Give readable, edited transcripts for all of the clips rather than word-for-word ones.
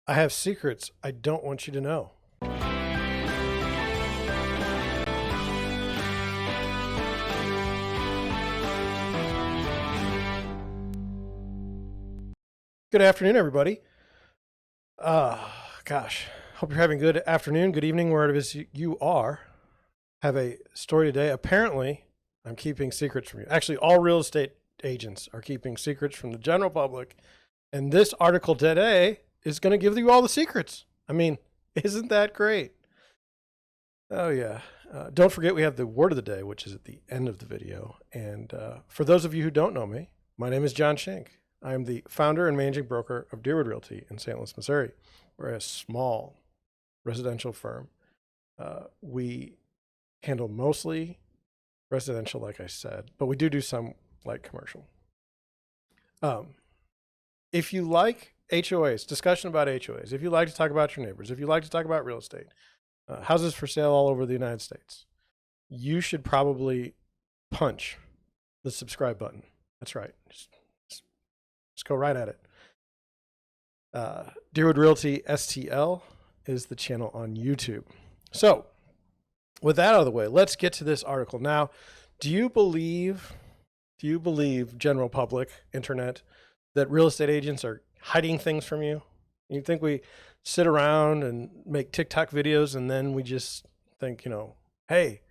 I have secrets I don't want you to know. Good afternoon, everybody. Gosh, hope you're having a good afternoon, good evening, wherever it is you are. Have a story today. Apparently, I'm keeping secrets from you. Actually, all real estate agents are keeping secrets from the general public. And this article today is going to give you all the secrets. I mean, isn't that great? Oh, yeah. Don't forget we have the word of the day, which is at the end of the video. And for those of you who don't know me, my name is John Schenk. I am the founder and managing broker of Deerwood Realty in St. Louis, Missouri. We're a small residential firm. We handle mostly residential, like I said, but we do some light commercial. If you like HOAs, discussion about HOAs, if you like to talk about your neighbors, if you like to talk about real estate, houses for sale all over the United States, you should probably punch the subscribe button. That's right. Just go right at it. Deerwood Realty STL is the channel on YouTube. So with that out of the way, let's get to this article. Now, do you believe, general public, internet, that real estate agents are hiding things from you? You think we sit around and make TikTok videos and then we just think, hey,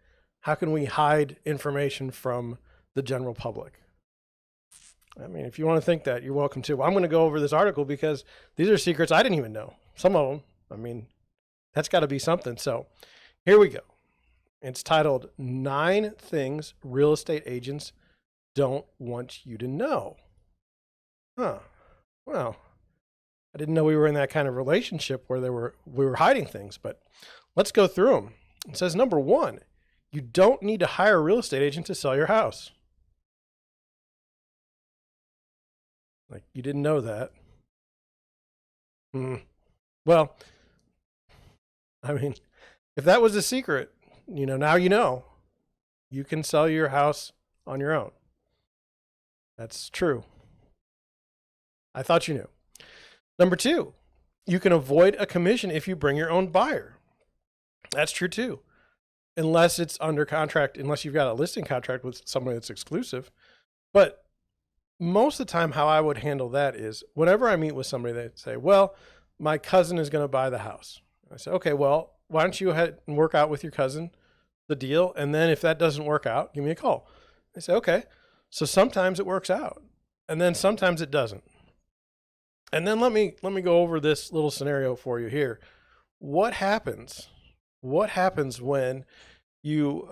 how can we hide information from the general public? I mean, if you want to think that, you're welcome to. I'm going to go over this article because these are secrets I didn't even know. Some of them, I mean, that's got to be something. So here we go. It's titled 9 Things Real Estate Agents Don't Want You to Know. Huh. Well, I didn't know we were in that kind of relationship where we were hiding things, but let's go through them. It says, number 1, you don't need to hire a real estate agent to sell your house. Like, you didn't know that. Well, I mean, if that was a secret, now you can sell your house on your own. That's true. I thought you knew. Number 2, you can avoid a commission if you bring your own buyer. That's true too. Unless it's under contract, unless you've got a listing contract with somebody that's exclusive. But most of the time, how I would handle that is whenever I meet with somebody, they say, well, my cousin is going to buy the house. I say, okay, well, why don't you go ahead and work out with your cousin the deal? And then if that doesn't work out, give me a call. They say, okay. So sometimes it works out and then sometimes it doesn't. And then let me go over this little scenario for you here. What happens when you,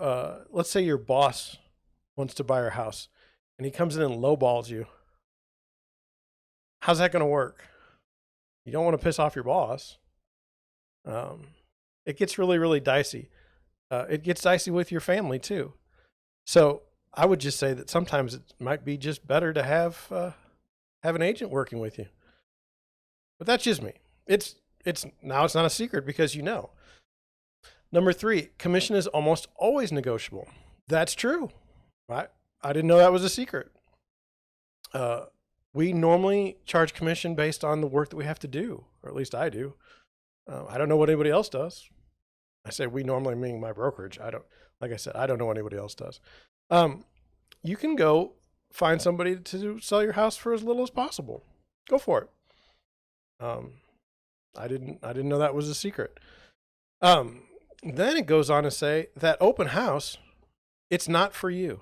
let's say your boss wants to buy your house and he comes in and lowballs you? How's that going to work? You don't want to piss off your boss. It gets really, really dicey. It gets dicey with your family too. So I would just say that sometimes it might be just better to have an agent working with you. But that's just me. It's not a secret because you know. Number 3, commission is almost always negotiable. That's true. I didn't know that was a secret. We normally charge commission based on the work that we have to do, or at least I do. I don't know what anybody else does. I say we normally, meaning my brokerage. Like I said, I don't know what anybody else does. You can go find somebody to sell your house for as little as possible. Go for it. I didn't know that was a secret. Then it goes on to say that open house, it's not for you.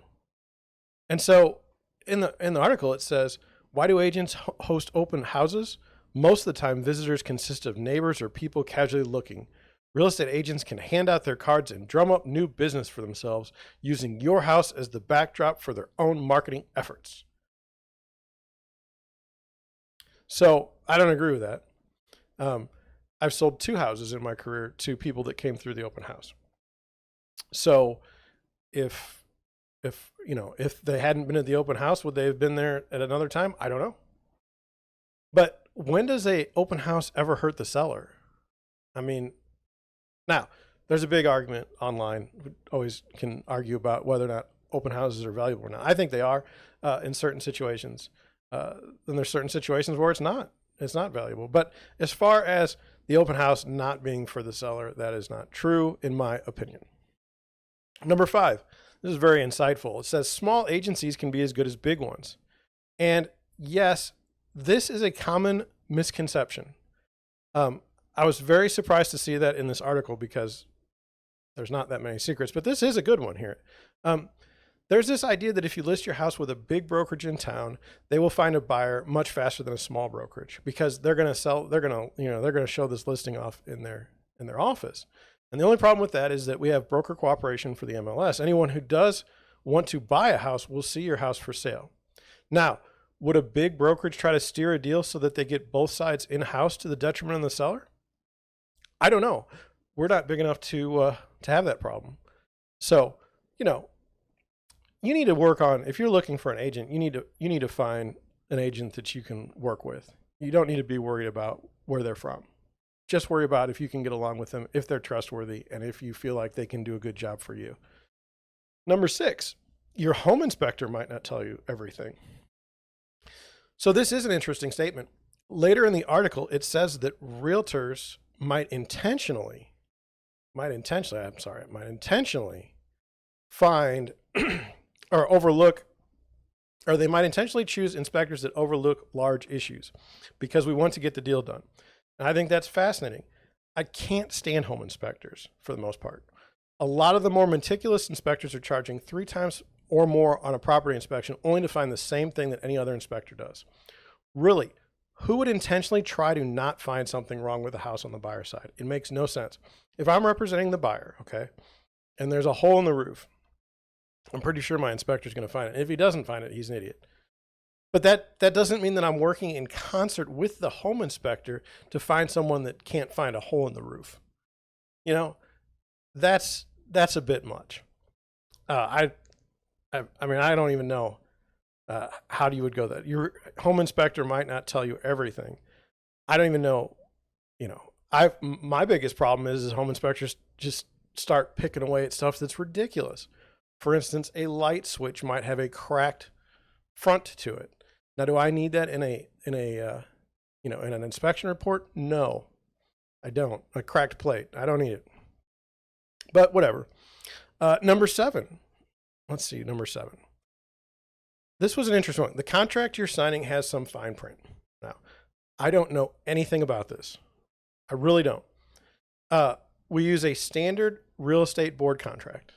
And so in the article, it says, why do agents host open houses? Most of the time, visitors consist of neighbors or people casually looking. Real estate agents can hand out their cards and drum up new business for themselves using your house as the backdrop for their own marketing efforts. So I don't agree with that. I've sold 2 houses in my career to people that came through the open house. So if they hadn't been at the open house, would they have been there at another time? I don't know. But when does a open house ever hurt the seller? I mean, now there's a big argument online. We always can argue about whether or not open houses are valuable or not. I think they are in certain situations. Then there's certain situations where it's not. It's not valuable. But as far as the open house not being for the seller, that is not true in my opinion. Number 5, this is very insightful. It says small agencies can be as good as big ones. And yes, this is a common misconception. I was very surprised to see that in this article because there's not that many secrets, but this is a good one here. There's this idea that if you list your house with a big brokerage in town, they will find a buyer much faster than a small brokerage because they're going to show this listing off in their office. And the only problem with that is that we have broker cooperation for the MLS. Anyone who does want to buy a house will see your house for sale. Now, would a big brokerage try to steer a deal so that they get both sides in-house to the detriment of the seller? I don't know. We're not big enough to have that problem. So, you need to work on, if you're looking for an agent, you need to find an agent that you can work with. You don't need to be worried about where they're from. Just worry about if you can get along with them, if they're trustworthy, and if you feel like they can do a good job for you. Number 6, your home inspector might not tell you everything. So this is an interesting statement. Later in the article, it says that realtors might intentionally find or overlook, or they might intentionally choose inspectors that overlook large issues because we want to get the deal done. And I think that's fascinating. I can't stand home inspectors for the most part. A lot of the more meticulous inspectors are charging 3 times or more on a property inspection only to find the same thing that any other inspector does. Really, who would intentionally try to not find something wrong with the house on the buyer side? It makes no sense. If I'm representing the buyer, okay, and there's a hole in the roof, I'm pretty sure my inspector's going to find it. If he doesn't find it, he's an idiot. But that doesn't mean that I'm working in concert with the home inspector to find someone that can't find a hole in the roof. That's a bit much. I mean, I don't even know how you would go that. Your home inspector might not tell you everything. I don't even know. My biggest problem is home inspectors just start picking away at stuff that's ridiculous. For instance, a light switch might have a cracked front to it. Now, do I need that in an inspection report? No, I don't. A cracked plate, I don't need it. But whatever. Number 7. Let's see, number 7. This was an interesting one. The contract you're signing has some fine print. Now, I don't know anything about this. I really don't. We use a standard real estate board contract.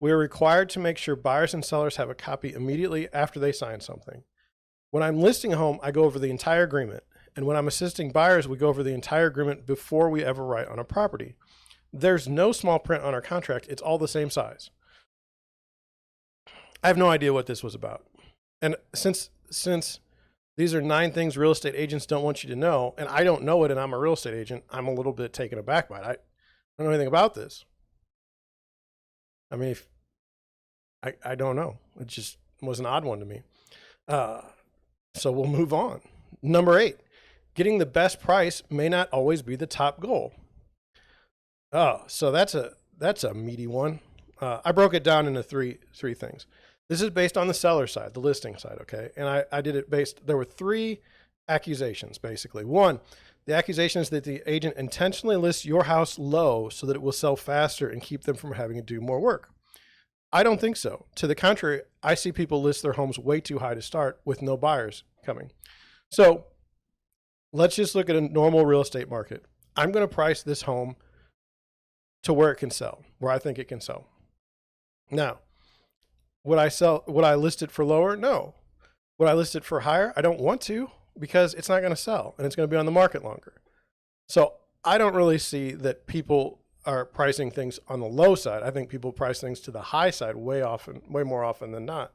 We are required to make sure buyers and sellers have a copy immediately after they sign something. When I'm listing a home, I go over the entire agreement. And when I'm assisting buyers, we go over the entire agreement before we ever write on a property. There's no small print on our contract. It's all the same size. I have no idea what this was about. And since these are 9 things real estate agents don't want you to know, and I don't know it, and I'm a real estate agent, I'm a little bit taken aback by it. I don't know anything about this. I mean, I don't know. It just was an odd one to me. So we'll move on. Number 8, getting the best price may not always be the top goal. Oh, so that's a meaty one. I broke it down into three things. This is based on the seller side, the listing side, okay? And I did it there were 3 accusations, basically. 1, the accusation is that the agent intentionally lists your house low so that it will sell faster and keep them from having to do more work. I don't think so. To the contrary, I see people list their homes way too high to start with no buyers coming. So let's just look at a normal real estate market. I'm going to price this home to where it can sell, where I think it can sell. Now, would I list it for lower? No. Would I list it for higher? I don't want to, because it's not going to sell and it's going to be on the market longer. So I don't really see that people are pricing things on the low side. I think people price things to the high side way more often than not.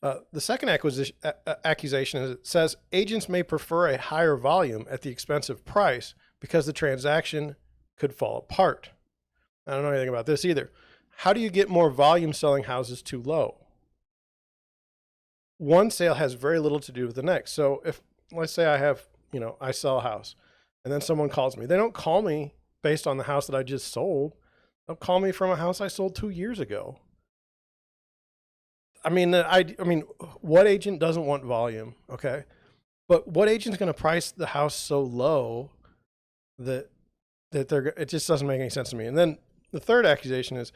The second accusation is it says agents may prefer a higher volume at the expense of price because the transaction could fall apart. I don't know anything about this either. How do you get more volume selling houses too low? One sale has very little to do with the next. So if, let's say I sell a house and then someone calls me, they don't call me based on the house that I just sold. They'll call me from a house I sold 2 years ago. I mean, what agent doesn't want volume? Okay. But what agent's going to price the house so low that it just doesn't make any sense to me. And then the third accusation is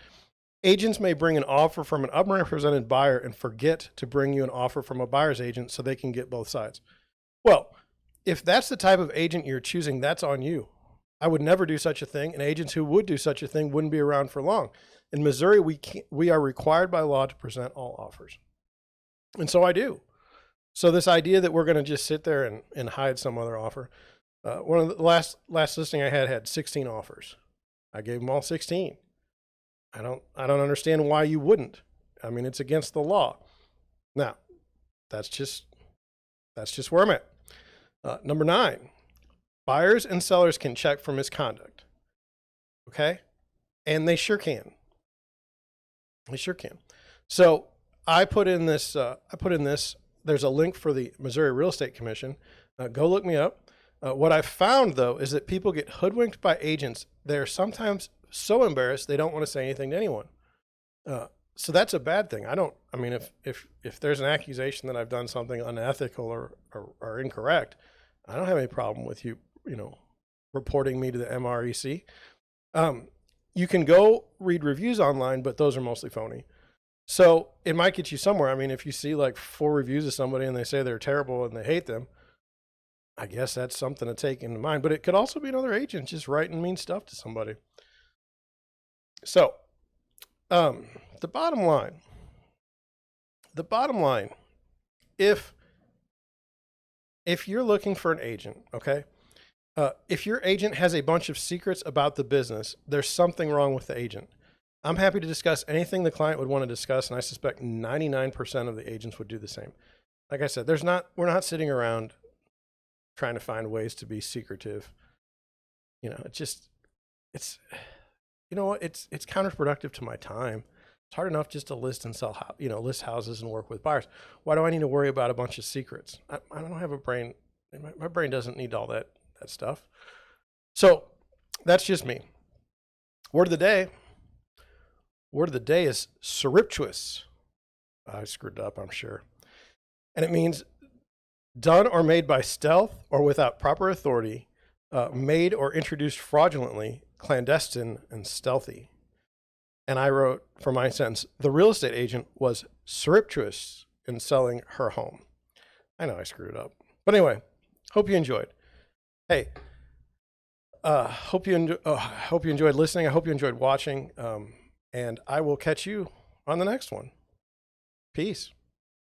agents may bring an offer from an unrepresented buyer and forget to bring you an offer from a buyer's agent so they can get both sides. Well, if that's the type of agent you're choosing, that's on you. I would never do such a thing, and agents who would do such a thing wouldn't be around for long. In Missouri, we are required by law to present all offers. And so I do. So this idea that we're going to just sit there and hide some other offer. One of the last listing I had 16 offers. I gave them all 16. I don't understand why you wouldn't. I mean, it's against the law. Now, that's just where I'm at. Number 9, buyers and sellers can check for misconduct. Okay? And they sure can. They sure can. So I put in this, there's a link for the Missouri Real Estate Commission. Go look me up. What I found, though, is that people get hoodwinked by agents. They're sometimes so embarrassed they don't want to say anything to anyone. So that's a bad thing. I mean, if there's an accusation that I've done something unethical or incorrect, I don't have any problem with you reporting me to the MREC. You can go read reviews online, but those are mostly phony. So it might get you somewhere. I mean, if you see like 4 reviews of somebody and they say they're terrible and they hate them, I guess that's something to take into mind. But it could also be another agent just writing mean stuff to somebody. So the bottom line, if you're looking for an agent, okay, if your agent has a bunch of secrets about the business, there's something wrong with the agent. I'm happy to discuss anything the client would want to discuss, and I suspect 99% of the agents would do the same. Like I said, we're not sitting around trying to find ways to be secretive. It's counterproductive to my time. It's hard enough just to list and sell, list houses and work with buyers. Why do I need to worry about a bunch of secrets? I don't have a brain. My brain doesn't need all that stuff. So that's just me. Word of the day. Word of the day is surreptitious. I screwed up, I'm sure. And it means done or made by stealth or without proper authority, made or introduced fraudulently, clandestine, and stealthy. And I wrote for my sentence, the real estate agent was surreptitious in selling her home. I know I screwed it up. But anyway, hope you enjoyed. Hey, hope you enjoyed listening. I hope you enjoyed watching. And I will catch you on the next one. Peace.